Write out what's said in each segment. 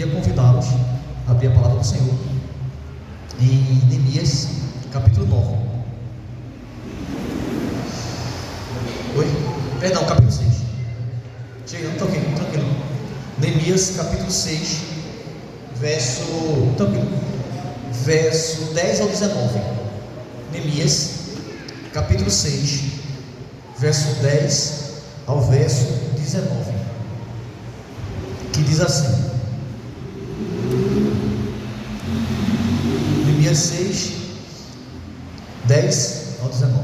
queria convidá-los a abrir a palavra do Senhor em Neemias, capítulo 9. Oi? Perdão, capítulo 6. Chega, não toquei, tranquilo. Neemias, capítulo 6, verso 10 ao 19. Neemias, capítulo 6, verso 10 ao verso 19, que diz assim: Neemias 6, 10 ao 19.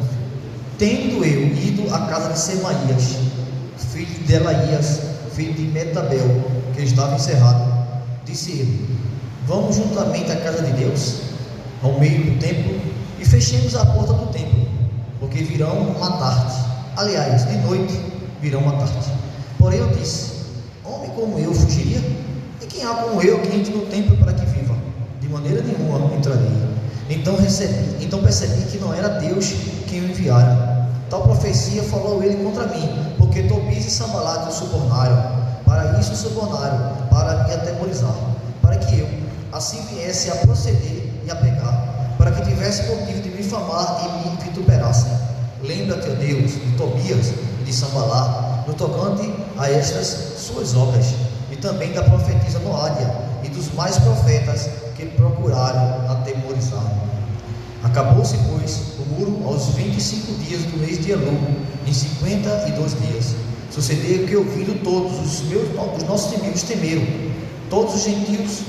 Tendo eu ido à casa de Semaías, filho de Delaías, filho de Metabel, que estava encerrado, disse ele: vamos juntamente à casa de Deus, ao meio do templo, e fechemos a porta do templo, porque virão matar-te. Aliás, de noite virão matar-te. Porém eu disse: homem como eu fugiria? E quem há como eu que entre no templo para que viva? De maneira nenhuma entrarei. Então percebi que não era Deus quem o enviara. Tal profecia falou ele contra mim, porque Tobias e Sanbalate o subornaram. Para isso o subornaram, para me atemorizar, para que eu assim viesse a proceder e a pegar, para que tivesse motivo de me infamar e me vituperassem. Lembra-te, ó Deus, de Tobias e de Sanbalate, no tocante a estas suas obras, e também da profetisa Noádia e dos mais profetas que procuraram atemorizar-me. Acabou-se, pois, o muro aos 25 dias do mês de Elul, em 52 dias. Sucedeu que, ouvindo todos os nossos inimigos temeram, todos os gentios,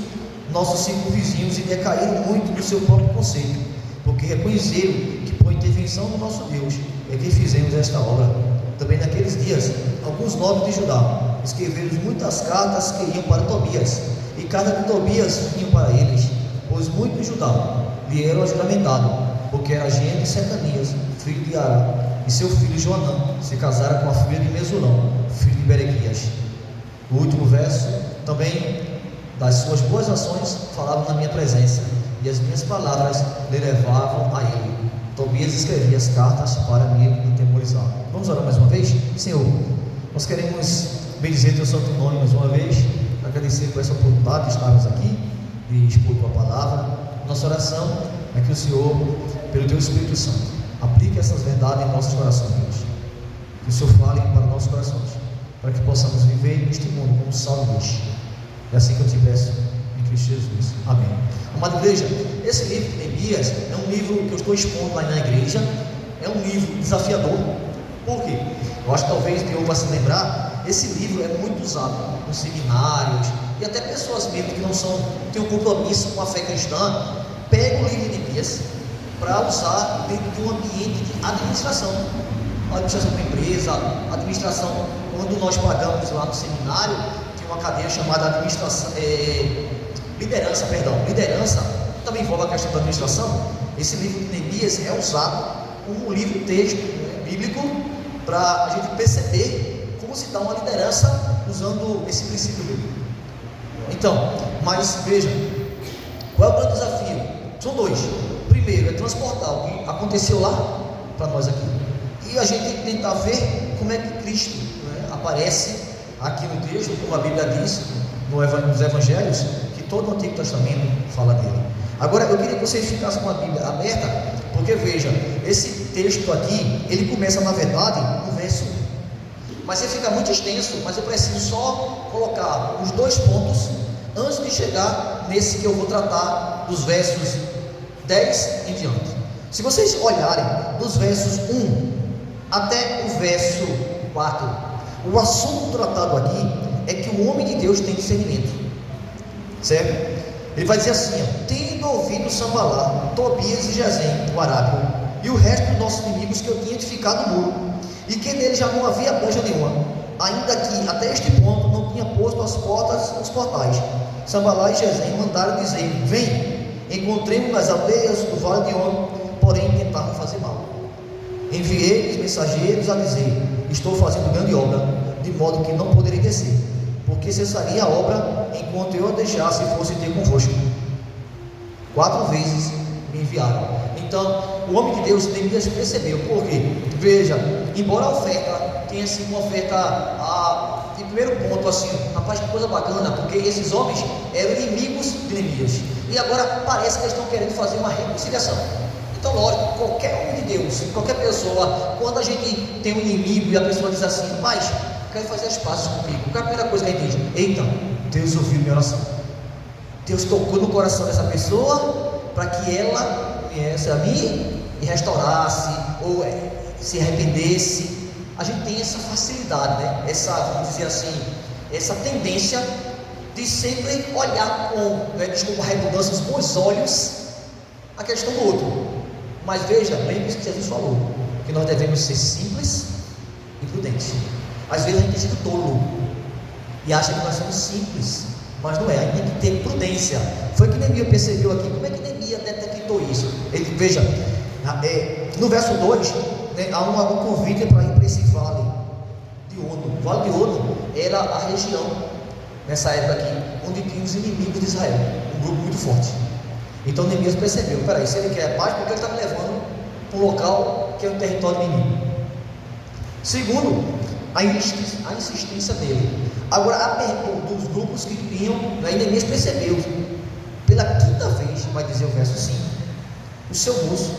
nossos circunvizinhos, e decaíram muito do seu próprio conceito, porque reconheceram que, por intervenção do nosso Deus, é que fizemos esta obra. Também naqueles dias, alguns nobres de Judá escreveram muitas cartas que iam para Tobias, e cartas de Tobias vinham para eles, pois muitos de Judá vieram a juramentado, porque era genro de Secanias, filho de Ará, e seu filho Joanã se casara com a filha de Mesulão, filho de Berequias. O último verso também das suas boas ações falavam na minha presença, e as minhas palavras lhe levavam a ele. Tobias escrevia as cartas para me atemorizar. Vamos orar mais uma vez? Senhor, nós queremos bendizer teu santo nome mais uma vez, agradecer por essa oportunidade de estarmos aqui e expor tua palavra. Nossa oração é que o Senhor, pelo teu Espírito Santo, aplique essas verdades em nossos corações, Deus. Que o Senhor fale para nossos corações, para que possamos viver neste mundo como sal e luz. É assim que eu te peço, em Cristo Jesus. Amém. Amada igreja, esse livro de Neemias é um livro que eu estou expondo lá na igreja. É um livro desafiador. Por quê? Eu acho que talvez Deus vai se lembrar. Esse livro é muito usado nos seminários, e até pessoas mesmo que não têm um compromisso com a fé cristã, pegam o livro de Neemias para usar dentro de um ambiente de administração da empresa, administração. Quando nós pagamos lá no seminário, tem uma cadeira chamada liderança, também envolve a questão da administração. Esse livro de Neemias é usado como um livro texto bíblico para a gente perceber como se dá uma liderança usando esse princípio bíblico. Então, mas veja, qual é o grande desafio? São dois. Primeiro é transportar o que aconteceu lá para nós aqui, e a gente tem que tentar ver como é que Cristo aparece aqui no texto, como a Bíblia diz nos Evangelhos, que todo o Antigo Testamento fala dele. Agora eu queria que vocês ficassem com a Bíblia aberta, porque veja, esse texto aqui, ele começa na verdade no verso 1, mas ele fica muito extenso, mas eu preciso só colocar os dois pontos antes de chegar nesse que eu vou tratar dos versos 10 em diante. Se vocês olharem dos versos 1 até o verso 4, o assunto tratado aqui é que o homem de Deus tem discernimento, certo? Ele vai dizer assim: tendo ouvido Sanbalá, Tobias e Gesem, o arábio, e o resto dos nossos inimigos que eu tinha edificado no muro, e que nele já não havia brecha nenhuma, ainda que até este ponto não tinha posto as portas nos portais. Sanbalá e Gesem mandaram dizer: vem, encontremos nas aldeias do vale de On, porém tentaram fazer mal. Enviei os mensageiros a dizer: estou fazendo grande obra, de modo que não poderei descer, porque cessaria a obra enquanto eu a deixasse e fosse ter convosco. 4 vezes me enviaram. Então, o homem de Deus, Neemias, percebeu. Por quê? Veja, embora a oferta tem assim uma oferta de primeiro ponto, assim, rapaz, que coisa bacana, porque esses homens eram inimigos de Neemias, e agora parece que eles estão querendo fazer uma reconciliação. Então, lógico, qualquer homem de Deus, qualquer pessoa, quando a gente tem um inimigo e a pessoa diz assim, mas quero fazer as pazes comigo, qual é a primeira coisa que a gente diz? Eita, Deus ouviu minha oração, Deus tocou no coração dessa pessoa para que ela viesse a mim e restaurasse ou se arrependesse. A gente tem essa facilidade, né? Vamos dizer assim, essa tendência de sempre olhar desculpa a redundância, com os olhos a questão do outro. Mas veja, lembre-se que Jesus falou que nós devemos ser simples e prudentes. Às vezes a gente tem sido tolo e acha que nós somos simples, mas não é, a gente tem que ter prudência. Foi que Neemias percebeu aqui. Como é que Neemias detectou isso? Ele, veja, no verso 2, né, há um convite para ir para esse vale de Ono. O vale de Ono era a região, nessa época aqui, onde tinha os inimigos de Israel, um grupo muito forte. Então Neemias percebeu, peraí, se ele quer paz, porque ele está me levando para um local que é um território inimigo. Segundo, a insistência dele. Agora, a pergunta dos grupos que tinham, Neemias percebeu, pela quinta vez, vai dizer o verso 5, o seu moço,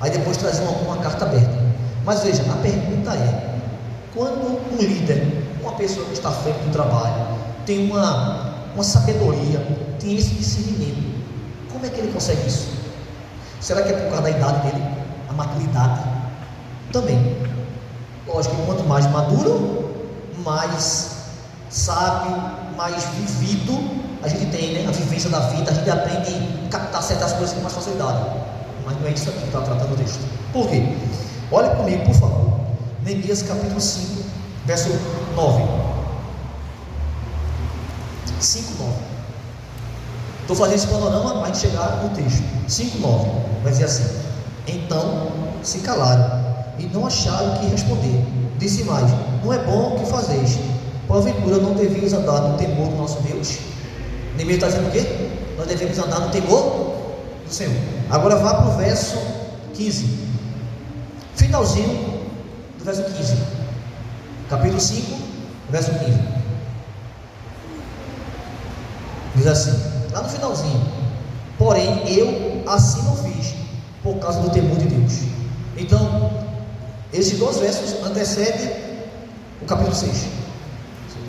aí depois traz uma carta aberta. Mas veja, a pergunta é, quando um líder, uma pessoa que está à frente do trabalho, tem uma sabedoria, tem esse discernimento, como é que ele consegue isso? Será que é por causa da idade dele? A maturidade? Também. Lógico que quanto mais maduro, mais sábio, mais vivido a gente tem, né? A vivência da vida, a gente aprende a captar certas coisas com mais facilidade. Mas não é isso aqui que está tratando o texto. Por quê? Olha comigo, por favor. Neemias capítulo 5, verso 9. 5, 9. Estou fazendo esse panorama para a gente chegar no texto. 5, 9. Vai dizer assim: então se calaram e não acharam o que responder. Disse mais: não é bom o que fazeis. Porventura não devíamos andar no temor do nosso Deus? Neemias está dizendo o quê? Nós devemos andar no temor do Senhor. Agora vá para o verso 15. Finalzinho do verso 15. Capítulo 5, verso 15. Diz assim, lá no finalzinho: porém eu assim não fiz, por causa do temor de Deus. Então, esses dois versos antecedem o capítulo 6.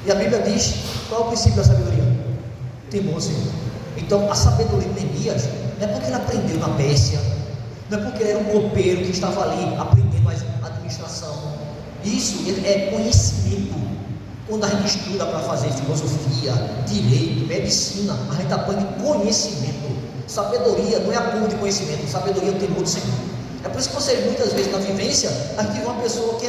E a Bíblia diz qual é o princípio da sabedoria? Temor ao Senhor. Então, a sabedoria de Neemias não é porque ele aprendeu na Pérsia, não é porque ele era um copeiro que estava ali aprendendo a administração. Isso é conhecimento. Quando a gente estuda para fazer filosofia, direito, medicina, a gente aprende conhecimento. Sabedoria não é acúmulo de conhecimento, sabedoria é o temor do Senhor. É por isso que você, muitas vezes na vivência, a gente vê uma pessoa que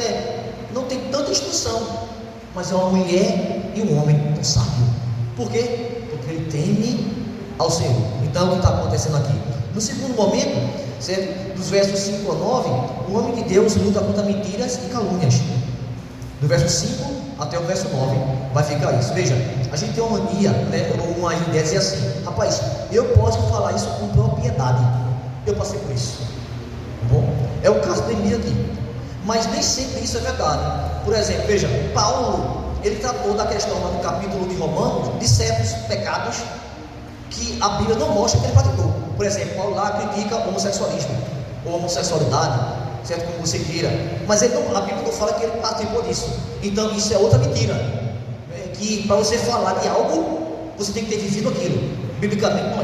não tem tanta instrução, mas é uma mulher e um homem tão sábio. Por quê? Porque ele teme ao Senhor. Então, o que está acontecendo aqui? No segundo momento, certo? Dos versos 5 a 9, o homem de Deus luta contra mentiras e calúnias. Do verso 5 até o verso 9 vai ficar isso. Veja, a gente tem uma mania, né, ou uma ideia de dizer assim: rapaz, eu posso falar isso com propriedade, eu passei por isso. Bom, é o caso de Neemias aqui, mas nem sempre isso é verdade. Por exemplo, veja, Paulo, ele tratou da questão lá no capítulo de Romanos, de certos pecados que a Bíblia não mostra que ele praticou. Por exemplo, Paulo lá critica o homossexualismo, ou homossexualidade, certo? Como você queira, mas a Bíblia não fala que ele participou disso. Então isso é outra mentira, que para você falar de algo, você tem que ter vivido aquilo. Biblicamente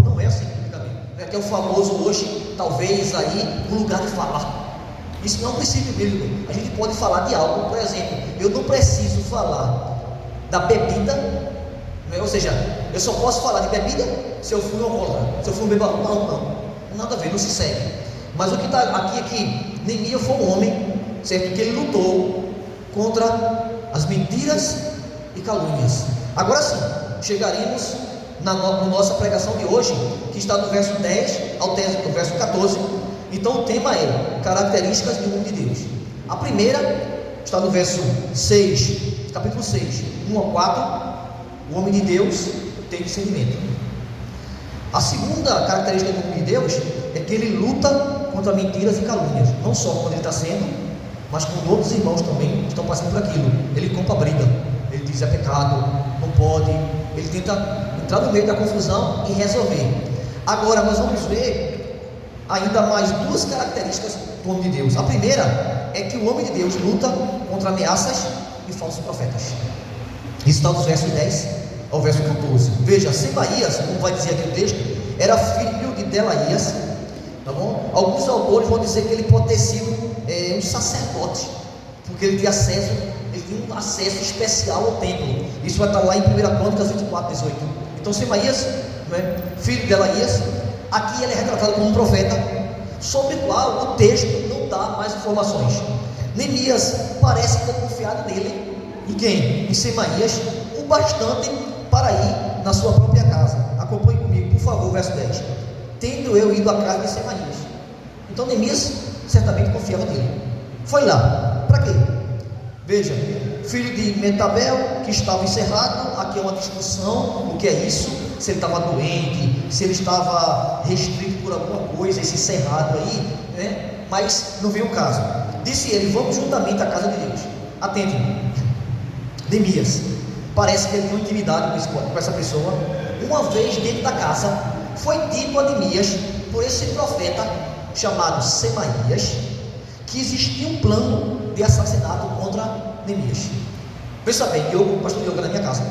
não é assim biblicamente. Que é o famoso hoje, talvez aí, um lugar de falar. Isso não é um princípio bíblico. A gente pode falar de algo, por exemplo, eu não preciso falar da bebida, ou seja, eu só posso falar de bebida se eu fui um alcoólatra, se eu fui um bebedor. Não, nada a ver, não se segue. Mas o que está aqui é que Neemias foi um homem, certo? Que ele lutou contra as mentiras e calúnias. Agora sim, chegaremos na nossa pregação de hoje, que está do verso 10 ao verso 14. Então o tema é características do homem de Deus. A primeira está no verso 6, capítulo 6, 1 a 4. O homem de Deus tem discernimento. A segunda característica do homem de Deus é que ele luta contra mentiras e calúnias, não só quando ele está sendo mas com outros irmãos também estão passando por aquilo. Ele compra briga, ele diz é pecado, não pode, ele tenta entrar no meio da confusão e resolver. Agora nós vamos ver ainda mais duas características do homem de Deus. A primeira é que o homem de Deus luta contra ameaças e falsos profetas. Isso está dos versos 10 ao verso 14. Veja, Semaías, como vai dizer aqui o texto, era filho de Delaías, tá bom? Alguns autores vão dizer que ele pode ter sido um sacerdote, porque ele tinha um acesso especial ao templo. Isso vai estar lá em 1 Crônicas 24, 18. Então Semaías, né, filho de Delaías, aqui ele é retratado como um profeta, sobre o qual o texto não dá mais informações. Neemias parece ter confiado nele, em quem? Em Semaías, o bastante para ir na sua própria casa. Acompanhe comigo, por favor, verso 10. Tendo eu ido à casa de Semaías. Então Neemias certamente confiava nele. Foi lá, para quê? Veja, filho de Metabel, que estava encerrado. Aqui é uma discussão, o que é isso? Se ele estava doente, se ele estava restrito por alguma coisa, esse cerrado aí, né? Mas não veio o caso. Disse ele: vamos juntamente à casa de Deus. Atente-me, Neemias, parece que ele tem uma intimidade com essa pessoa. Uma vez dentro da casa, foi dito a Neemias, por esse profeta chamado Semaías, que existia um plano de assassinato contra Neemias. Veja bem, o pastor Diogo na minha casa.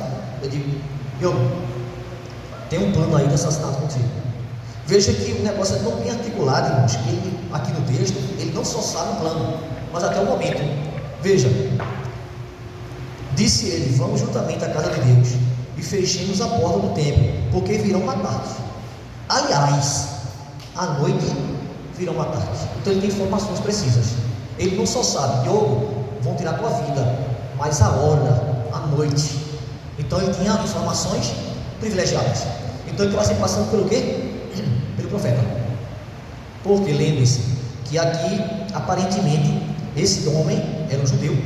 Eu digo: Diogo, tem um plano aí de assassinato contigo. Veja que o negócio é tão bem articulado, irmãos, que ele, aqui no texto, ele não só sabe o plano, mas até o momento. Veja, disse ele: vamos juntamente à casa de Deus e fechemos a porta do templo, porque virão matar-te. Aliás, à noite virão matar-te. Então ele tem informações precisas. Ele não só sabe: Diogo, vão tirar tua vida, mas a hora, a noite. Então ele tinha informações privilegiadas. Então ele estava se passando pelo quê? Pelo profeta. Porque lembre-se que aqui, aparentemente, esse homem era um judeu,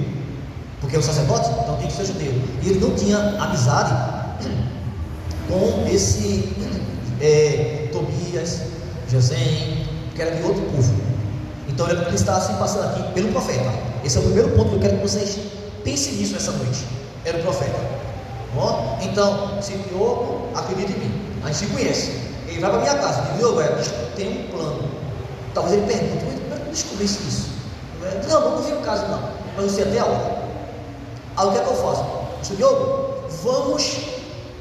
porque é um sacerdote, então tem que ser judeu. E ele não tinha amizade com esse Tobias, Gesem, que era de outro povo. Então ele está se passando aqui pelo profeta. Esse é o primeiro ponto que eu quero que vocês pensem nisso nessa noite. Era o profeta. Bom, então, se Diogo, acredita em mim, a gente se conhece. Ele vai para a minha casa e diz: Diogo, tem um plano. Talvez ele pergunte: como é que eu descobri isso? Não vi o caso não, mas eu sei até a hora. Aí o que é que eu faço? Pastor Diogo, vamos,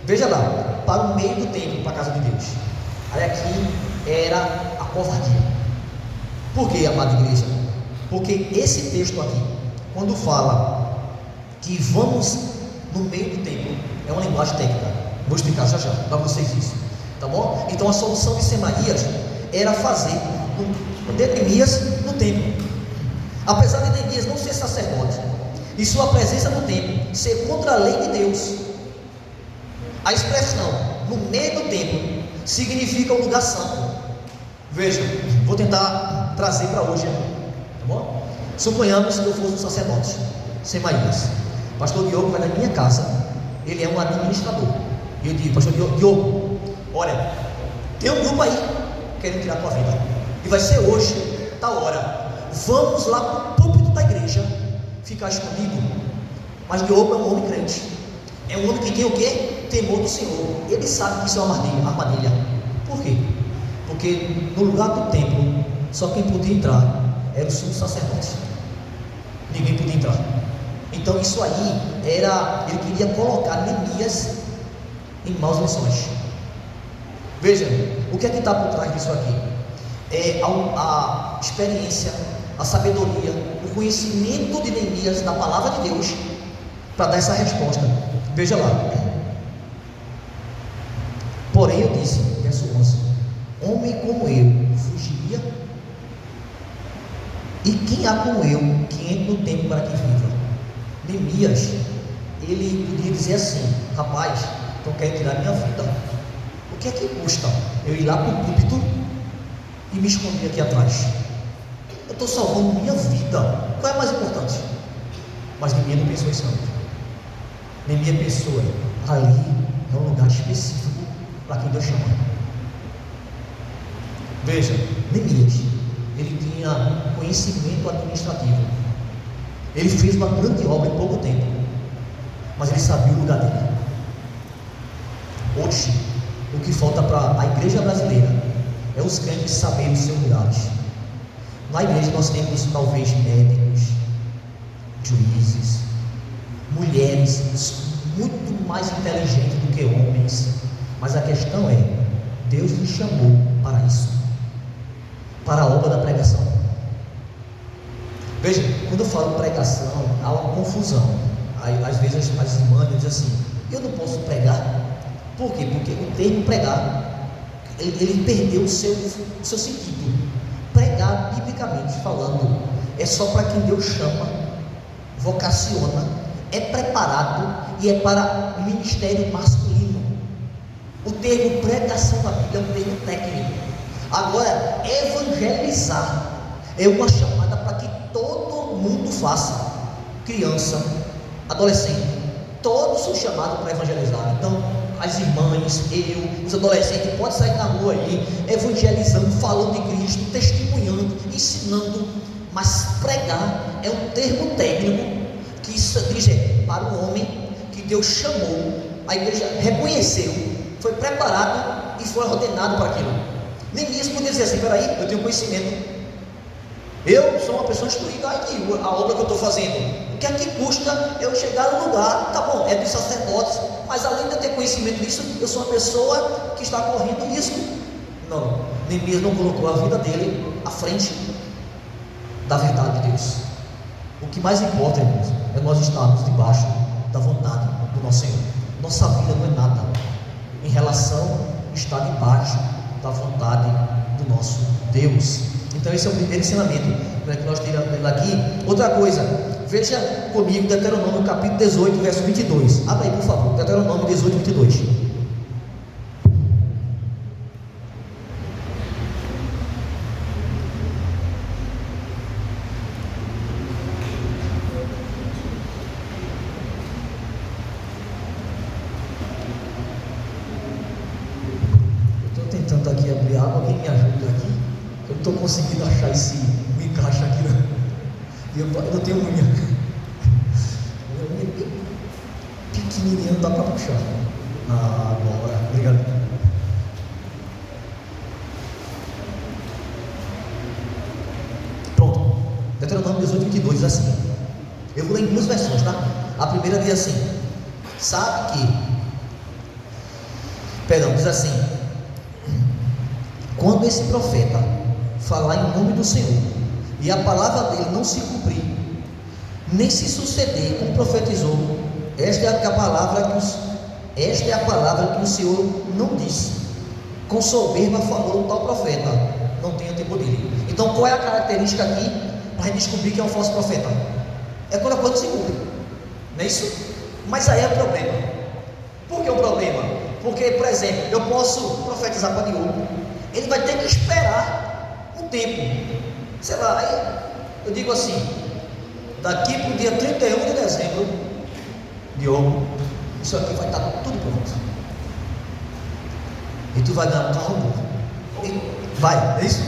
veja lá, para o meio do templo, para a casa de Deus. Aí aqui era a covardia. Por que, amada igreja? Porque esse texto aqui, quando fala que vamos no meio do templo, é uma linguagem técnica. Vou explicar já para vocês isso, tá bom? Então a solução de Semaías era fazer o de Neemias no templo. Apesar de Neemias não ser sacerdote e sua presença no templo ser contra a lei de Deus, a expressão no meio do templo significa um lugar santo. Veja, vou tentar trazer para hoje, tá bom? Suponhamos que eu fosse um sacerdote, Semaías. Pastor Diogo vai na minha casa, ele é um administrador. E eu digo: pastor Diogo, olha, tem um grupo aí querendo tirar a tua vida, e vai ser hoje, tal hora. Vamos lá para o púlpito da igreja ficar escondido. Mas Diogo é um homem crente, é um homem que tem o quê? Temor do Senhor. Ele sabe que isso é uma armadilha. Por quê? Porque no lugar do templo, só quem podia entrar era o sumo sacerdote. Ninguém podia entrar. Então isso aí era, ele queria colocar Neemias em maus lençóis. Veja, o que é que está por trás disso aqui? É a experiência, a sabedoria, o conhecimento de Neemias da palavra de Deus para dar essa resposta. Veja lá. Porém eu disse, verso 11: homem como eu fugiria? E quem há como eu que entre no templo para que viva? Neemias, ele podia dizer assim: rapaz, então quer tirar minha vida. O que é que custa eu ir lá para o púlpito e me esconder aqui atrás? Eu estou salvando minha vida. Qual é mais importante? Mas Neemias não pensou isso não. Neemias pensou: ali é um lugar específico para quem Deus chama. Veja, Neemias, ele tinha conhecimento administrativo. Ele fez uma grande obra em pouco tempo, mas ele sabia o lugar dele. Hoje, o que falta para a igreja brasileira é os crentes saberem os seus lugares. Na igreja nós temos talvez médicos, juízes, mulheres muito mais inteligentes do que homens, mas a questão é, Deus lhe chamou para isso, para a obra da pregação. Veja, quando eu falo pregação, há uma confusão. Às vezes as irmãs dizem assim: eu não posso pregar. Por quê? Porque o termo pregar, ele perdeu o seu sentido. Pregar, biblicamente falando, é só para quem Deus chama, vocaciona, é preparado e é para ministério masculino. O termo pregação na Bíblia é um termo técnico. Agora, evangelizar é uma chamada para que todo mundo faça. Criança, adolescente, todos são chamados para evangelizar. Então, as irmãs, os adolescentes podem sair na rua aí, evangelizando, falando de Cristo, testemunhando, ensinando. Mas pregar é um termo técnico que isso diz para o homem que Deus chamou, a igreja reconheceu, foi preparado e foi ordenado para aquilo. Nem mesmo podia dizer assim: peraí, eu tenho conhecimento, eu sou uma pessoa instruída aqui, a obra que eu estou fazendo, o que é que custa eu chegar no lugar? Tá bom, é dos sacerdotes, mas além de eu ter conhecimento disso, eu sou uma pessoa que está correndo risco. Não, nem mesmo colocou a vida dele à frente da verdade de Deus. O que mais importa, irmãos, é nós estarmos debaixo da vontade do nosso Senhor. Nossa vida não é nada em relação a estar debaixo da vontade do nosso Deus. Então esse é o primeiro ensinamento que nós tiramos daqui. Outra coisa, veja comigo Deuteronômio capítulo 18, verso 22. Abre aí, por favor, Deuteronômio 18, 22. Alguém me ajuda aqui? Eu não estou conseguindo achar o encaixe aqui, não. Eu não tenho unha. Minha unha é bem pequenininha, não dá para puxar. Agora, obrigado. Pronto. Deuteronômio 18, 22 diz assim. Eu vou ler em duas versões, tá? A primeira diz assim: diz assim: quando esse profeta falar em nome do Senhor e a palavra dele não se cumprir, nem se suceder como profetizou, esta é a palavra que o Senhor não disse. Com soberba falou o tal profeta, não tenha temor dele. Então qual é a característica aqui para a gente descobrir que é um falso profeta? É quando a coisa não se cumpre, não é isso? Mas aí é o problema. Por que o problema? Porque, por exemplo, eu posso profetizar para Diogo, ele vai ter que esperar um tempo, sei lá, aí eu digo assim: daqui para o dia 31 de dezembro, Diogo, isso aqui vai estar tudo pronto, e tu vai ganhar um carro novo. Vai, é isso?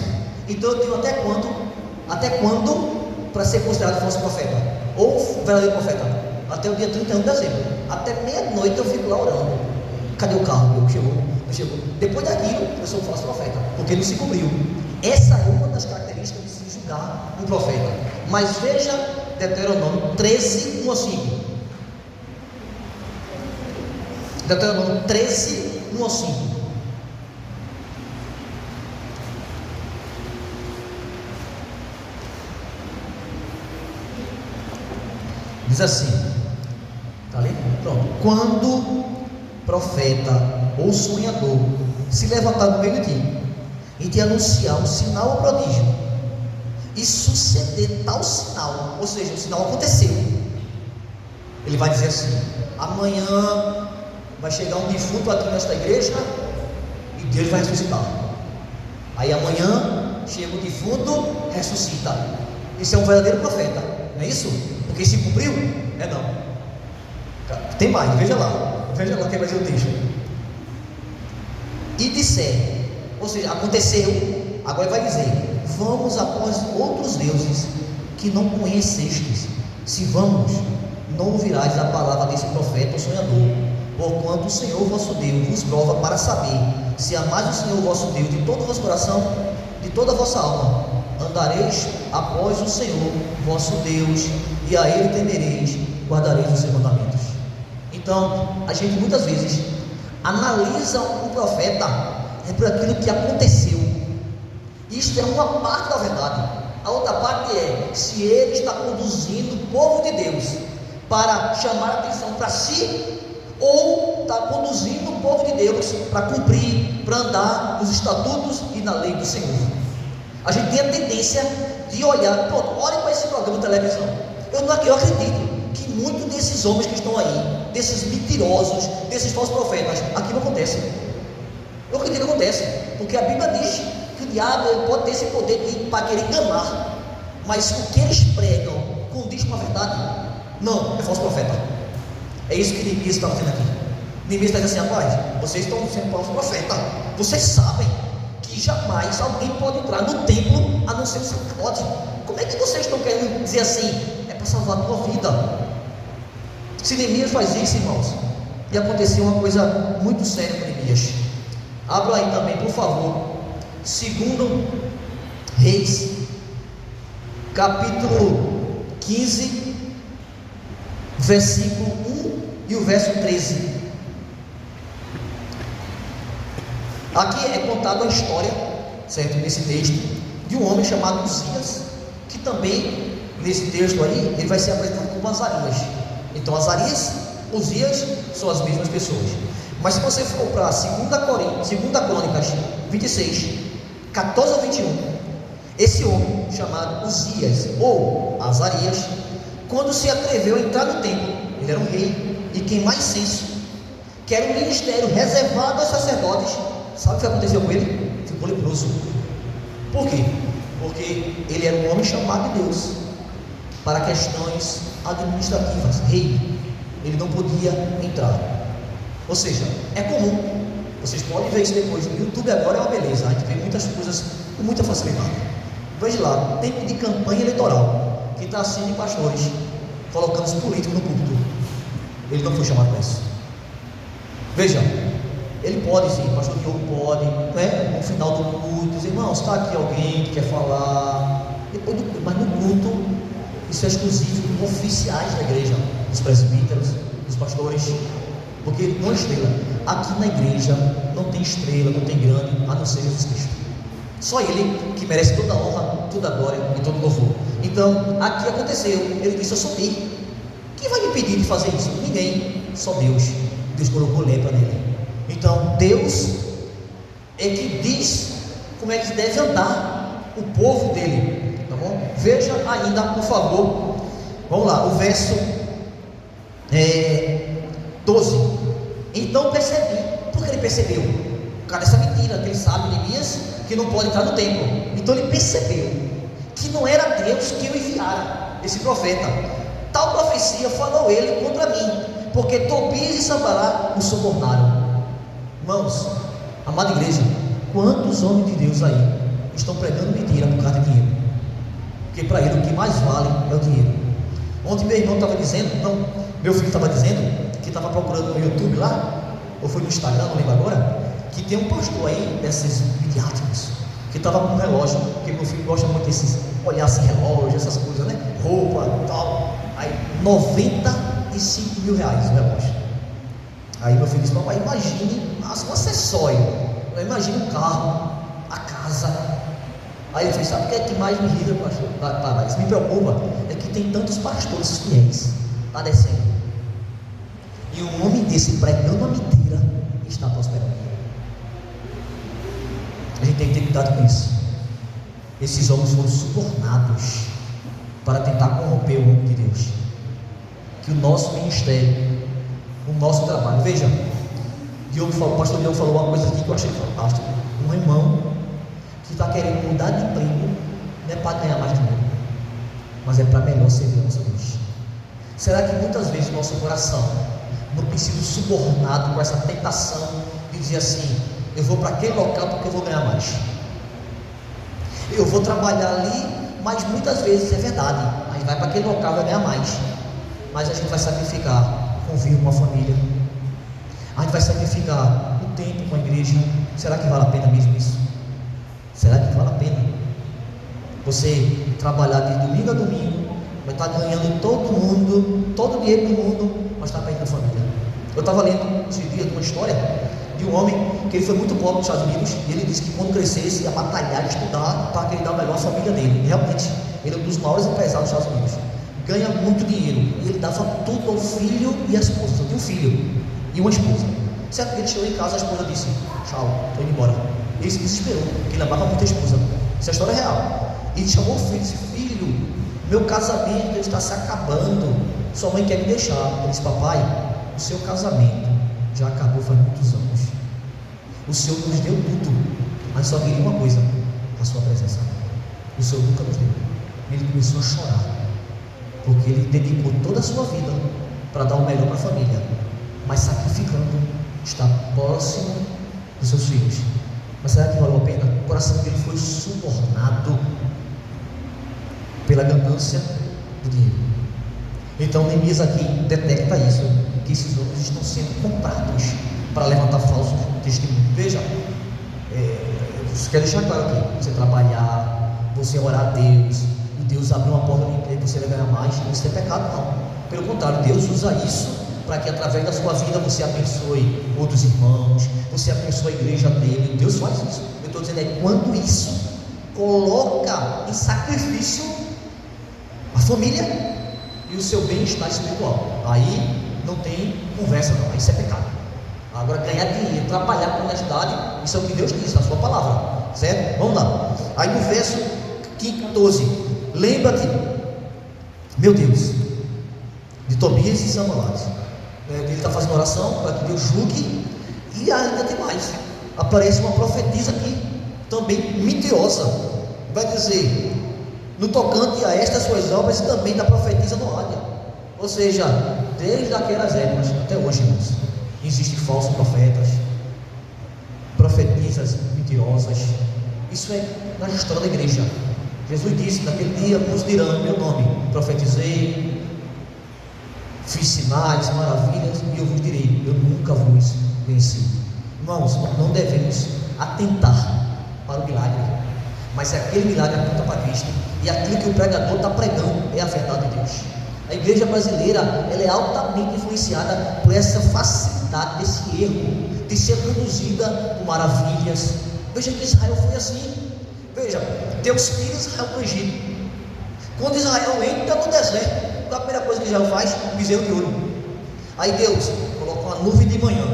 Então eu tenho até quando para ser considerado falso profeta, ou verdadeiro profeta? Até o dia 31 de dezembro, até meia-noite eu fico lá orando: cadê o carro? Meu? Chegou. Depois daquilo, eu sou um falso profeta, porque não se cumpriu. Essa é uma das características de se julgar um profeta. Mas veja Deuteronômio 13, 1 a 5. Deuteronômio 13, 1 a 5. Diz assim, está ali? Pronto. Quando profeta ou sonhador se levantar no meio de ti e te anunciar um sinal ou prodígio, e suceder tal sinal, ou seja, o sinal aconteceu, ele vai dizer assim: amanhã vai chegar um defunto aqui nesta igreja e Deus vai ressuscitar. Aí amanhã chega o defunto, ressuscita. Esse é um verdadeiro profeta, não é isso? Porque se cumpriu? É não. Tem mais, veja lá quem vai dizer o texto. E disser, ou seja, aconteceu, agora vai dizer: vamos após outros deuses que não conhecestes Se vamos, não ouvirás a palavra desse profeta ou sonhador, porquanto o Senhor vosso Deus vos prova para saber se amais o Senhor vosso Deus de todo o vosso coração, de toda a vossa alma. Andareis após o Senhor vosso Deus, e a Ele temereis, guardareis os seus mandamentos. Então, a gente muitas vezes analisa o profeta por aquilo que aconteceu. Isto é uma parte da verdade. A outra parte é se ele está conduzindo o povo de Deus para chamar a atenção para si, ou está conduzindo o povo de Deus para cumprir, para andar nos estatutos e na lei do Senhor. A gente tem a tendência de olhar, pronto, olhe para esse programa de televisão. Eu acredito que muitos desses homens que estão aí, desses mentirosos, desses falsos profetas, aqui não acontece. Eu acredito que acontece, porque a Bíblia diz que o diabo pode ter esse poder para querer enganar, mas o que eles pregam condiz com a verdade? Não, é falso profeta. É isso que Neemias está fazendo aqui. Neemias está dizendo assim: rapaz, vocês estão sendo falso profeta. Vocês sabem que jamais alguém pode entrar no templo a não ser o sacerdote. Como é que vocês estão querendo dizer assim? É para salvar a tua vida. Se Neemias faz isso, irmãos, e aconteceu uma coisa muito séria com Neemias. Abra aí também, por favor, 2 Reis, capítulo 15, versículo 1 e o verso 13. Aqui é contada a história, certo, nesse texto, de um homem chamado Uzias, que também, nesse texto aí, ele vai ser apresentado como Azarias. Então, Azarias, Uzias são as mesmas pessoas. Mas se você for para 2 Crônicas 26, 14 a 21, esse homem chamado Uzias ou Azarias, quando se atreveu a entrar no templo, ele era um rei e queimar incenso, que era um ministério reservado aos sacerdotes. Sabe o que aconteceu com ele? Ficou leproso. Por quê? Porque ele era um homem chamado de Deus para questões administrativas, rei. Ele não podia entrar. Ou seja, é comum. Vocês podem ver isso depois. No YouTube agora é uma beleza. A gente vê muitas coisas com muita facilidade. Veja lá, tempo de campanha eleitoral, que está assim de pastores colocando os políticos no púlpito. Ele não foi chamado para isso. Veja, ele pode sim, o pastor Diogo pode, né? No final do culto, dizer: irmãos, está aqui alguém que quer falar. Mas no culto, isso é exclusivo dos oficiais da igreja, dos presbíteros, dos pastores. Porque não é estrela. Aqui na igreja não tem estrela, não tem grande, a não ser Jesus Cristo. Só Ele que merece toda a honra, toda a glória e todo o louvor. Então, aqui aconteceu. Ele disse: eu sou rei. Quem vai me impedir de fazer isso? Ninguém, só Deus. Deus colocou lepra nele. Então, Deus é que diz como é que deve andar o povo dele. Tá bom? Veja ainda, por favor. Vamos lá, o verso 12. Então percebi. Por que ele percebeu? Por causa dessa mentira que ele sabe, Neemias, que não pode entrar no templo. Então ele percebeu que não era Deus que o enviara, esse profeta. Tal profecia falou ele contra mim, porque Tobias e Sanbalá o subornaram. Irmãos, amada igreja, quantos homens de Deus aí estão pregando mentira por causa de dinheiro? Porque para ele o que mais vale é o dinheiro. Ontem meu irmão estava dizendo, não, meu filho estava dizendo, que estava procurando no YouTube lá, ou foi no Instagram, não lembro agora, que tem um pastor aí, desses midiáticos, que estava com um relógio, porque meu filho gosta muito desses, olhar assim, relógio, essas coisas, né? Roupa e tal. Aí, 95 mil reais o relógio. Aí meu filho disse: papai, imagine um acessório, imagine um carro, a casa. Aí ele disse: sabe o que é que mais me irrita, pastor? Isso me preocupa, é que tem tantos pastores fiéis, está descendo. E um homem desse pregando uma mentira está prosperando. A gente tem que ter cuidado com isso. Esses homens foram subornados para tentar corromper o homem de Deus. Que o nosso ministério, o nosso trabalho, veja, o pastor Diogo falou uma coisa aqui que eu achei fantástico. Um irmão que está querendo mudar de emprego, não é para ganhar mais dinheiro, mas é para melhor servir a nossa Deus. Será que muitas vezes o nosso coração não tem sido subornado com essa tentação de dizer assim: eu vou para aquele local porque eu vou ganhar mais, eu vou trabalhar ali mas muitas vezes é verdade, a gente vai para aquele local, vai ganhar mais, mas a gente vai sacrificar convívio com a família, a gente vai sacrificar o tempo com a igreja. Será que vale a pena mesmo isso? Será que vale a pena você trabalhar de domingo a domingo, vai estar ganhando todo o dinheiro do mundo, mas está perdendo a família? Eu estava lendo esse dia de uma história de um homem que ele foi muito pobre nos Estados Unidos, e ele disse que quando crescesse ia batalhar, estudar para que ele dar o melhor à família dele. E realmente, ele é um dos maiores empresários dos Estados Unidos, ganha muito dinheiro, e ele dava tudo ao filho e à esposa. Só tinha um filho e uma esposa. Certo que ele chegou em casa, a esposa disse: tchau, estou indo embora. Ele se desesperou, porque ele amava muito a esposa. Essa história é real. E chamou o filho e disse: filho, meu casamento está se acabando, sua mãe quer me deixar. Ele disse: papai, o seu casamento já acabou faz muitos anos, o Senhor nos deu tudo, mas só queria uma coisa: a sua presença. O Senhor nunca nos deu. Ele começou a chorar, porque ele dedicou toda a sua vida para dar o melhor para a família, mas sacrificando estar próximo dos seus filhos. Mas será que valeu a pena? O coração dele foi subornado pela ganância do dinheiro. Então Neemias aqui detecta isso, que esses homens estão sendo comprados para levantar falsos testemunhos. Veja, você quer deixar claro aqui: você trabalhar, você orar a Deus, e Deus abrir uma porta de emprego, você vai ganhar mais, isso é pecado? Não. Pelo contrário, Deus usa isso para que através da sua vida você abençoe outros irmãos, você abençoe a igreja dele. Deus faz isso. Eu estou dizendo quando isso coloca em sacrifício a família e o seu bem-estar espiritual, aí não tem conversa não, isso é pecado. Agora, ganhar dinheiro, trabalhar com honestidade, isso é o que Deus diz na sua palavra, certo? Vamos lá. Aí no verso 14: lembra-te, meu Deus, de Tobias e Sanbalate. Ele está fazendo oração para que Deus julgue. E ainda tem mais, aparece uma profetisa aqui, também mentirosa, vai dizer: no tocante a estas suas obras, e também da profetisa no águia. Ou seja, desde aquelas épocas até hoje, irmãos, existem falsos profetas, profetisas mentirosas. Isso é na história da igreja. Jesus disse: naquele dia uns dirão meu nome, profetizei, fiz sinais, maravilhas, e eu vos direi: eu nunca vos venci. Irmãos, não devemos atentar para o milagre, mas se aquele milagre aponta para Cristo, e aquilo que o pregador está pregando é a verdade de Deus. A igreja brasileira, ela é altamente influenciada por essa facilidade, desse erro, de ser conduzida por maravilhas. Veja que Israel foi assim. Veja, Deus tira Israel para o Egito. Quando Israel entra no deserto, a primeira coisa que Israel faz? Bezerro de ouro. Aí Deus coloca uma nuvem de manhã,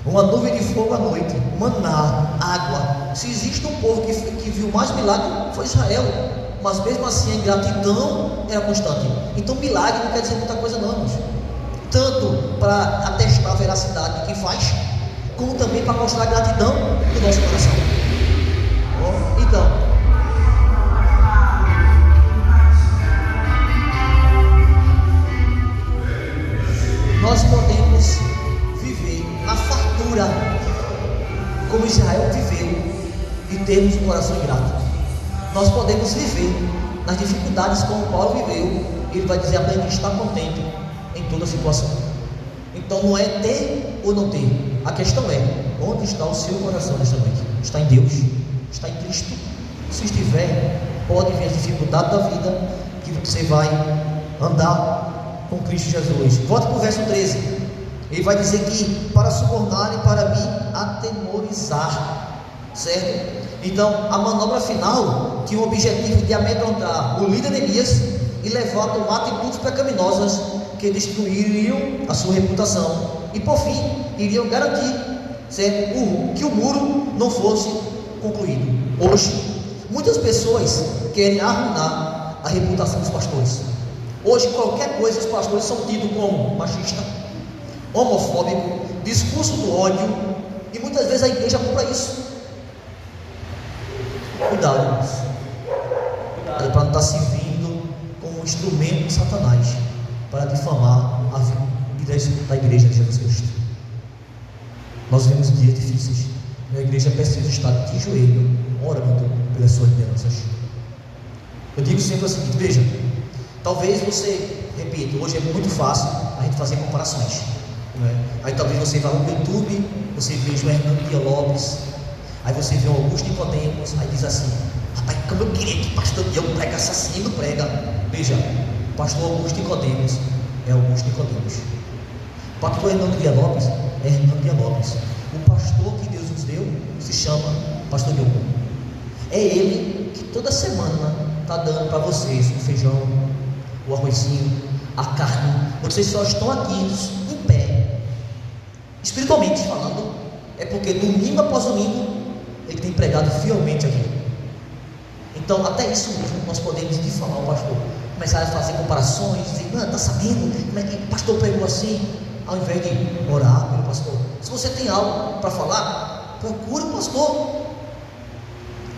uma nuvem de fogo à noite, maná, água. Se existe um povo que viu mais milagre, foi Israel. Mas mesmo assim a ingratidão era constante. Então milagre não quer dizer muita coisa não, irmãos. Tanto para atestar a veracidade de quem faz, como também para mostrar a gratidão do nosso coração. Então, nós podemos viver na fartura como Israel viveu e termos um coração ingrato. Nós podemos viver nas dificuldades como Paulo viveu. Ele vai dizer: aprendi a estar contente em toda situação. Então não é ter ou não ter, a questão é: onde está o seu coração nesta noite? Está em Deus? Está em Cristo? Se estiver, pode vir as dificuldades da vida, que você vai andar com Cristo Jesus. Volte para o verso 13. Ele vai dizer que para subornar e para me atemorizar, certo? Então a manobra final tinha o objetivo de amedrontar o líder Neemias e levar a tomar atitudes pecaminosas que destruiriam a sua reputação e por fim iriam garantir, certo, que o muro não fosse concluído. Hoje muitas pessoas querem arruinar a reputação dos pastores. Hoje qualquer coisa os pastores são tidos como machista, homofóbico, discurso do ódio, e muitas vezes a igreja compra isso. Cuidado, irmãos. Cuidado para não estar servindo como um instrumento de Satanás para difamar a vida da igreja de Jesus Cristo. Nós vemos dias difíceis. A igreja precisa estar de joelho, orando pelas suas lideranças. Eu digo sempre o seguinte: veja, talvez você, repito, hoje é muito fácil a gente fazer comparações, não é? Aí talvez você vá no YouTube, você veja o Hernando Dias Lopes, aí você vê o Augusto Nicodemos, aí diz assim: rapaz, como eu queria que o pastor Dias pregasse assim, não prega. Veja, o pastor Augusto Nicodemos é Augusto Nicodemos, o pastor Hernando Dias Lopes é Hernando Dias Lopes, o pastor que Deus nos deu se chama pastor Diogo. É ele que toda semana está dando para vocês o feijão, o arrozinho, a carne. Vocês só estão aqui em pé, espiritualmente falando, é porque domingo após domingo ele tem pregado fielmente aqui. Então, até isso mesmo nós podemos difamar o pastor, começar a fazer comparações, dizer: não, está sabendo como é que o pastor pregou assim? Ao invés de orar pelo pastor. Se você tem algo para falar, procure o pastor.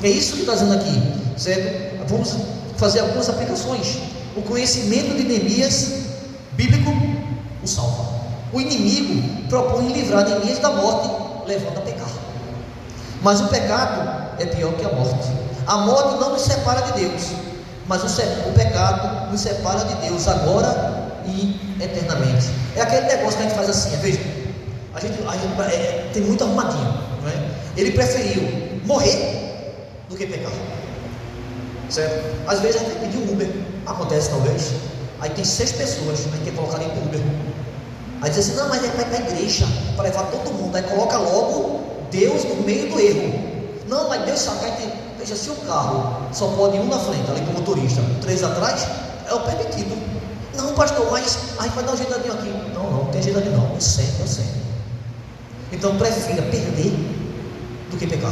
É isso que está dizendo aqui, certo? Vamos fazer algumas aplicações. O conhecimento de Neemias bíblico o salva. O inimigo propõe livrar Neemias da morte, levando a pecar. Mas o pecado é pior que a morte. A morte não nos separa de Deus, mas o pecado nos separa de Deus agora e eternamente. É aquele negócio que a gente faz assim, veja, a gente tem muito arrumadinho, não é? Ele preferiu morrer do que pecar, certo? Às vezes a gente tem que pedir um Uber, acontece talvez, aí tem 6 pessoas, a gente tem que colocar dentro do Uber, aí diz assim: não, mas é para ir para a igreja, para levar todo mundo, aí coloca logo Deus no meio do erro. Não, mas Deus sabe que a gente, veja, se o carro só pode ir um na frente, ali com o motorista, 3 atrás, é o permitido. Não, pastor, mas a gente vai dar um jeitadinho aqui. Não tem jeitadinho não, eu sei. Então prefira perder do que pecar.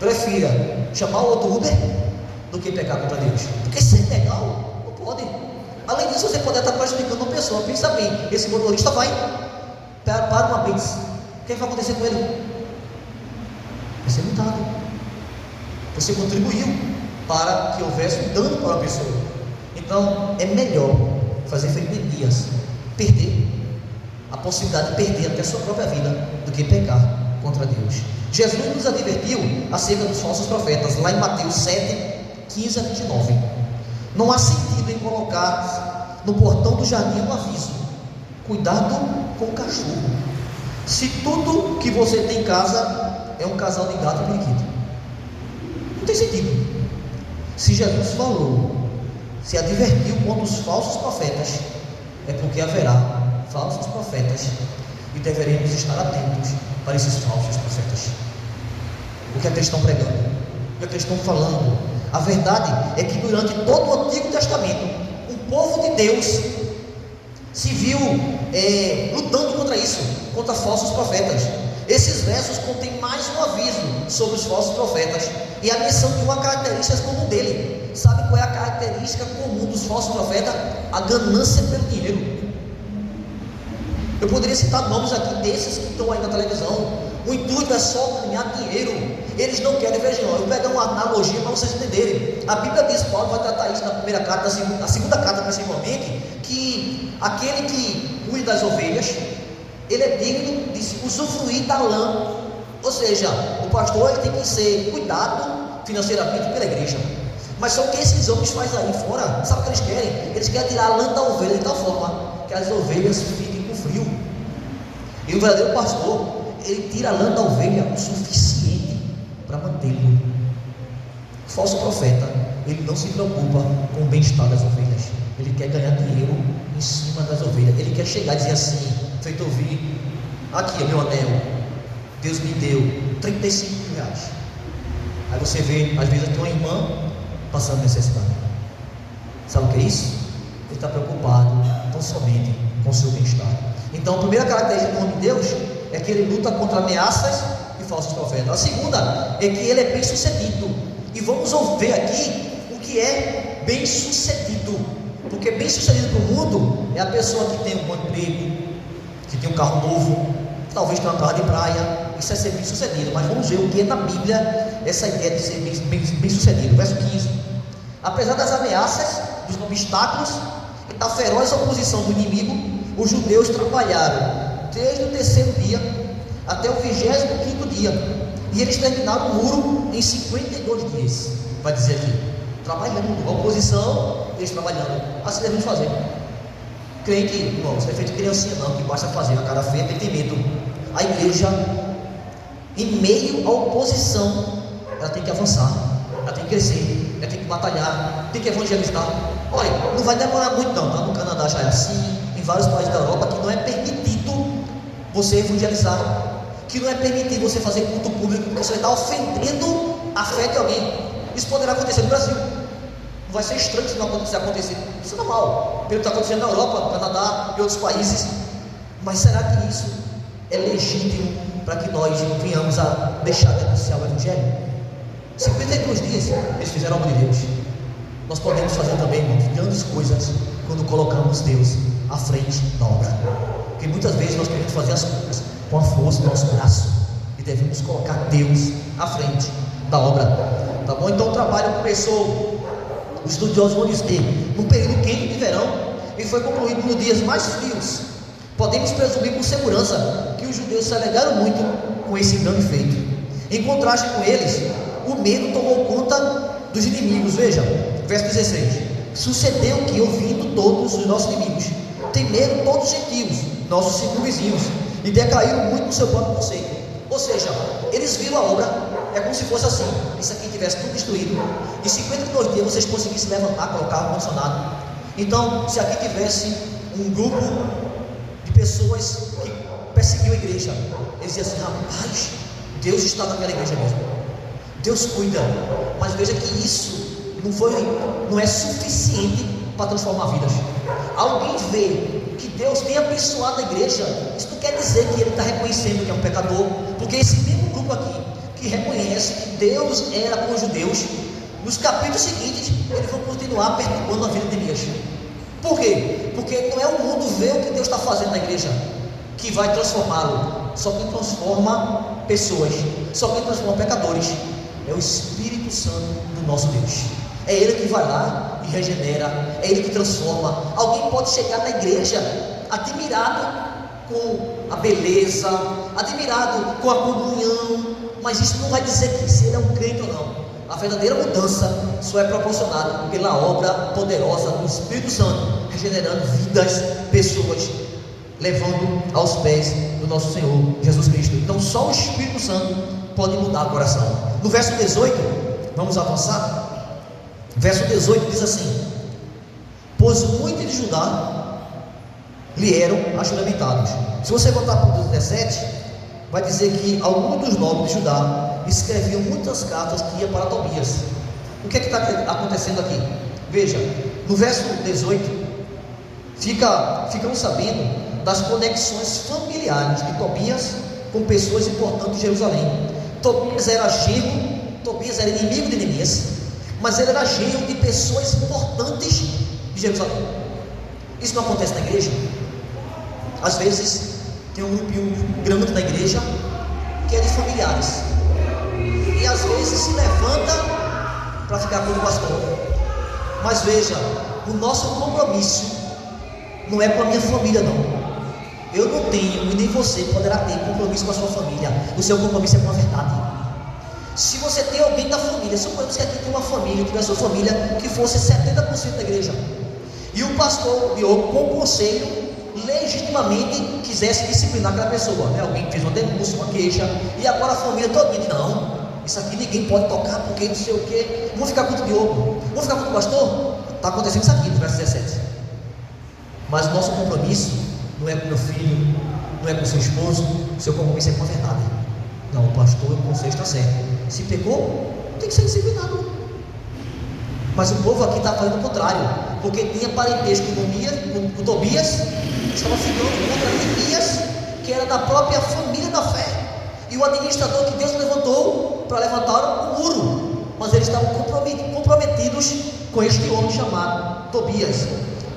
Prefira chamar o outro Uber do que pecar contra Deus, porque se é legal, não pode. Além disso, você pode estar prejudicando uma pessoa. Pensa bem, esse motorista vai para uma blitz, o que vai acontecer com ele? Vai ser multado. Você contribuiu para que houvesse um dano para a pessoa. Então é melhor fazer feito Neemias, perder a possibilidade de perder até a sua própria vida, do que pecar contra Deus. Jesus nos advertiu acerca dos falsos profetas, lá em Mateus 7, 15 a 29. Não há sentido em colocar no portão do jardim um aviso: cuidado com o cachorro, se tudo que você tem em casa é um casal de gato e periquito. Não tem sentido. Se Jesus falou, se advertiu contra os falsos profetas, é porque haverá falsos profetas e deveremos estar atentos para esses falsos profetas. O que é que eles estão pregando? O que é que eles estão falando? A verdade é que durante todo o Antigo Testamento, o povo de Deus se viu lutando contra isso, contra falsos profetas. Esses versos contêm mais um aviso sobre os falsos profetas e a menção de uma característica comum dele. Sabe qual é a característica comum dos falsos profetas? A ganância pelo dinheiro. Eu poderia citar nomes aqui desses que estão aí na televisão. O intuito é só ganhar dinheiro. Eles não querem, vejam, eu vou pegar uma analogia para vocês entenderem. A Bíblia diz, Paulo vai tratar isso na primeira carta, na segunda carta principalmente, que aquele que cuida das ovelhas, ele é digno de usufruir da lã. Ou seja, o pastor ele tem que ser cuidado financeiramente pela igreja. Mas só o que esses homens fazem aí fora, sabe o que eles querem? Eles querem tirar a lã da ovelha de tal forma que as ovelhas fiquem com frio. E o verdadeiro pastor, ele tira a lã da ovelha o suficiente para mantê-lo. O falso profeta, ele não se preocupa com o bem-estar das ovelhas. Ele quer ganhar dinheiro em cima das ovelhas. Ele quer chegar e dizer assim, feito ouvir: aqui é meu anel, Deus me deu 35 mil reais. Aí você vê, às vezes, a tua irmã passando necessidade. Sabe o que é isso? Ele está preocupado tão somente com o seu bem-estar. Então a primeira característica do homem de Deus é que ele luta contra ameaças e falsos profetas. A segunda é que ele é bem sucedido. E vamos ver aqui o que é bem sucedido. Porque bem sucedido para o mundo é a pessoa que tem um bom emprego, que tem um carro novo, talvez tenha uma casa de praia. Isso é ser bem sucedido. Mas vamos ver o que é na Bíblia essa ideia de ser bem sucedido. Verso 15: apesar das ameaças, dos obstáculos e da feroz oposição do inimigo, os judeus trabalharam desde o 3º dia até o 25º dia, e eles terminaram o muro em 52 dias. Vai dizer aqui, trabalhando, a oposição, eles trabalhando. Assim devemos fazer. Crente, irmão, você não é feito criancinha não, que basta fazer a cara feia, tem medo. A igreja, em meio à oposição, ela tem que avançar, ela tem que crescer, ela tem que batalhar, tem que evangelizar. Olha, não vai demorar muito não, tá? No Canadá já é assim, em vários países da Europa, que não é permitido você evangelizar, que não é permitido você fazer culto público, porque você está ofendendo a fé de alguém. Isso poderá acontecer no Brasil. Não vai ser estranho se não acontecer. Isso é normal, pelo que está acontecendo na Europa, no Canadá e outros países. Mas será que isso é legítimo para que nós venhamos a deixar de anunciar o Evangelho? 52 dias eles fizeram a obra de Deus. Nós podemos fazer também, irmãos, grandes coisas quando colocamos Deus à frente da obra. Porque muitas vezes nós queremos fazer as coisas com a força do nosso braço e devemos colocar Deus à frente da obra. Tá bom? Então o trabalho começou, os estudiosos vão dizer, num período quente de verão e foi concluído nos dias mais frios. Podemos presumir com segurança que os judeus se alegraram muito com esse grande feito. Em contraste com eles, o medo tomou conta dos inimigos. Veja, verso 16: sucedeu que, ouvindo todos os nossos inimigos, temeram todos os gentios, nossos circunvizinhos, e decaíram muito no seu próprio conceito. Ou seja, eles viram a obra, é como se fosse assim: isso aqui tivesse tudo destruído, em 52 dias vocês conseguissem levantar, colocar ar-condicionado. Então, se aqui tivesse um grupo de pessoas que perseguiam a igreja, eles diziam assim: rapaz, Deus está naquela igreja mesmo, Deus cuida. Mas veja que isso não é suficiente para transformar vidas. Alguém vê que Deus tem abençoado a igreja, isso não quer dizer que ele está reconhecendo que é um pecador, porque esse mesmo grupo aqui, que reconhece que Deus era com os judeus, nos capítulos seguintes, eles vão continuar perturbando a vida de Elias. Por quê? Porque não é o mundo ver o que Deus está fazendo na igreja que vai transformá-lo. Só quem transforma pessoas, só quem transforma pecadores, é o Espírito Santo do nosso Deus. É Ele que vai lá e regenera, é Ele que transforma. Alguém pode chegar na igreja admirado com a beleza, admirado com a comunhão, mas isso não vai dizer que se ele é um crente ou não. A verdadeira mudança só é proporcionada pela obra poderosa do Espírito Santo, regenerando vidas, pessoas, levando aos pés do nosso Senhor Jesus Cristo. Então só o Espírito Santo pode mudar o coração. No verso 18, vamos avançar. Verso 18 diz assim: pois muitos de Judá lhe eram ajuramentados. Se você voltar para o 17, vai dizer que alguns dos nobres de Judá escreviam muitas cartas que iam para Tobias. O que é que está acontecendo aqui? Veja, no verso 18, ficamos sabendo das conexões familiares de Tobias com pessoas importantes de Jerusalém. Tobias era genro, Tobias era inimigo de Neemias, mas ele era genro de pessoas importantes de Jerusalém. Isso não acontece na igreja? Às vezes tem um grupinho grande na igreja que é de familiares, e às vezes se levanta para ficar com o pastor. Mas veja, o nosso compromisso não é com a minha família não. Eu não tenho, e nem você poderá ter compromisso com a sua família. O seu compromisso é com a verdade. Se você tem alguém da família, suponhamos que aqui tem uma família, que da sua família, que fosse 70% da igreja, e o pastor, com o conselho, legitimamente quisesse disciplinar aquela pessoa, né? Alguém fez uma denúncia, uma queixa, e agora a família toda diz: não, isso aqui ninguém pode tocar, porque não sei o que, vamos ficar com o Diogo, vamos ficar com o pastor. Está acontecendo isso aqui no verso 17. Mas o nosso compromisso não é com meu filho, não é com seu esposo, o seu compromisso é com a verdade. Não, o pastor, o conselho está certo, se pecou, tem que ser disciplinado. Mas o povo aqui está fazendo o contrário, porque tinha parentesco com Tobias, estava ficando contra Neemias, que era da própria família da fé, e o administrador que Deus levantou para levantar o muro, mas eles estavam comprometidos com este homem chamado Tobias.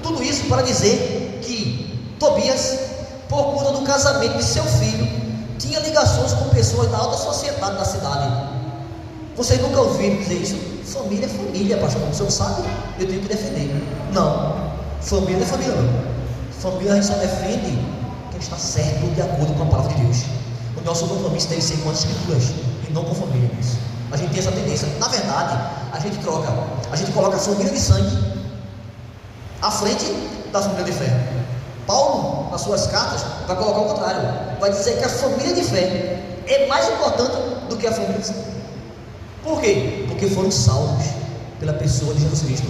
Tudo isso para dizer que Tobias, por conta do casamento de seu filho, tinha ligações com pessoas da alta sociedade da cidade. Vocês nunca ouviram dizer isso? Família é família, pastor. O senhor sabe? Eu tenho que defender. Não, família não é família não. Família a gente só defende quem está certo de acordo com a palavra de Deus. O nosso compromisso deve ser com as escrituras e não com família. A gente tem essa tendência. Na verdade, a gente coloca a família de sangue à frente da família de fé. Paulo, nas suas cartas, vai colocar o contrário. Vai dizer que a família de fé é mais importante do que a família de sangue. Por quê? Porque foram salvos pela pessoa de Jesus Cristo,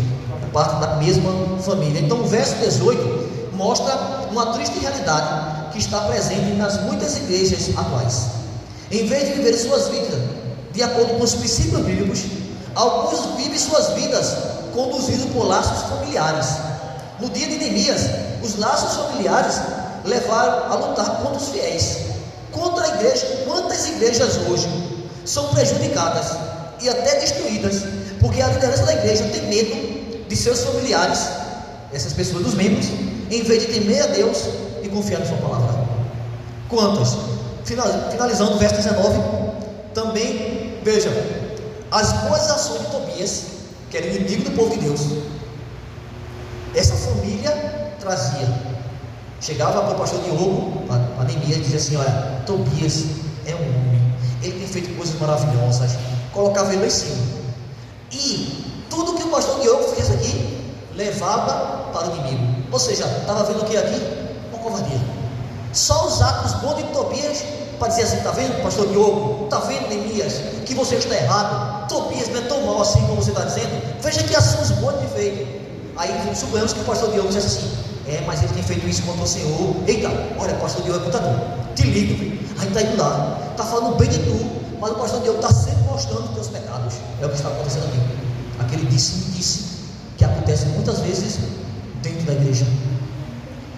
parte da mesma família. Então o verso 18 mostra uma triste realidade que está presente nas muitas igrejas atuais. Em vez de viver suas vidas de acordo com os princípios bíblicos, alguns vivem suas vidas conduzidos por laços familiares. No dia de Neemias, os laços familiares levaram a lutar contra os fiéis, contra a igreja. Quantas igrejas hoje são prejudicadas e até destruídas porque a liderança da igreja tem medo de seus familiares, essas pessoas, dos membros, em vez de temer a Deus e confiar na sua palavra? Quantas? Finalizando o verso 19, também, veja, as boas ações de Tobias, que era inimigo do povo de Deus, essa família trazia. Chegava para o pastor Diogo, para Neemias, e dizia assim: olha, Tobias é um homem, ele tem feito coisas maravilhosas. Colocava ele lá em cima, e tudo que o pastor Diogo fez aqui levava para o inimigo. Ou seja, estava vendo o que aqui? Uma covardia. Só os atos bons de Tobias para dizer assim: está vendo, pastor Diogo, está vendo, Neemias, que você está errado, Tobias não é tão mal assim como você está dizendo, veja que ações boas ele fez. Aí suponhamos que o pastor Diogo dissesse assim: mas ele tem feito isso contra o Senhor. Eita, olha, o pastor Diogo é contador, te liga, filho. Aí está indo lá, está falando bem de tu, mas o pastor Diogo está sempre mostrando os teus pecados. É o que está acontecendo aqui. Aquele disse que acontece muitas vezes dentro da igreja,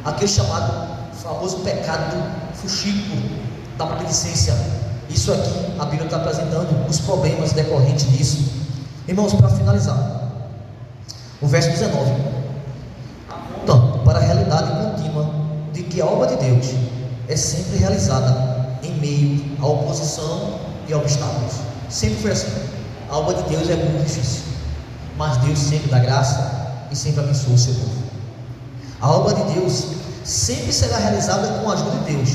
aquele chamado famoso pecado fuxico da maledicência. Isso aqui a Bíblia está apresentando os problemas decorrentes disso. Irmãos, para finalizar, o verso 19: então, para a realidade contínua de que a obra de Deus é sempre realizada em meio à oposição e obstáculos. Sempre foi assim. A obra de Deus é muito difícil, mas Deus sempre dá graça e sempre abençoa o seu povo. A obra de Deus sempre será realizada com a ajuda de Deus,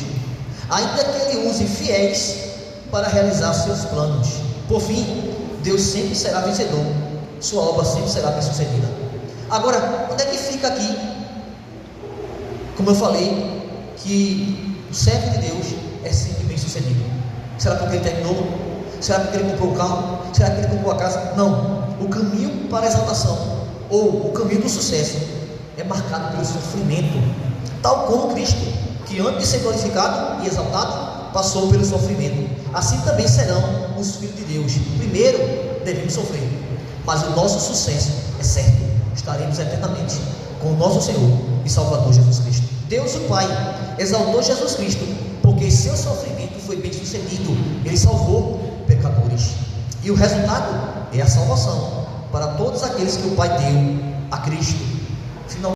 ainda que Ele use fiéis para realizar seus planos. Por fim, Deus sempre será vencedor, sua obra sempre será bem sucedida. Agora, onde é que fica aqui? Como eu falei, que o servo de Deus é sempre bem sucedido. Será porque ele terminou? Será porque ele comprou o carro? Será que ele comprou a casa? Não. O caminho para a exaltação, ou o caminho do sucesso, é marcado pelo sofrimento, tal como Cristo, que antes de ser glorificado e exaltado, passou pelo sofrimento. Assim também serão os filhos de Deus. Primeiro devemos sofrer, mas o nosso sucesso é certo. Estaremos eternamente com o nosso Senhor e Salvador Jesus Cristo. Deus o Pai exaltou Jesus Cristo porque seu sofrimento foi bem sucedido. Ele salvou pecadores, e o resultado é a salvação para todos aqueles que o Pai deu a Cristo.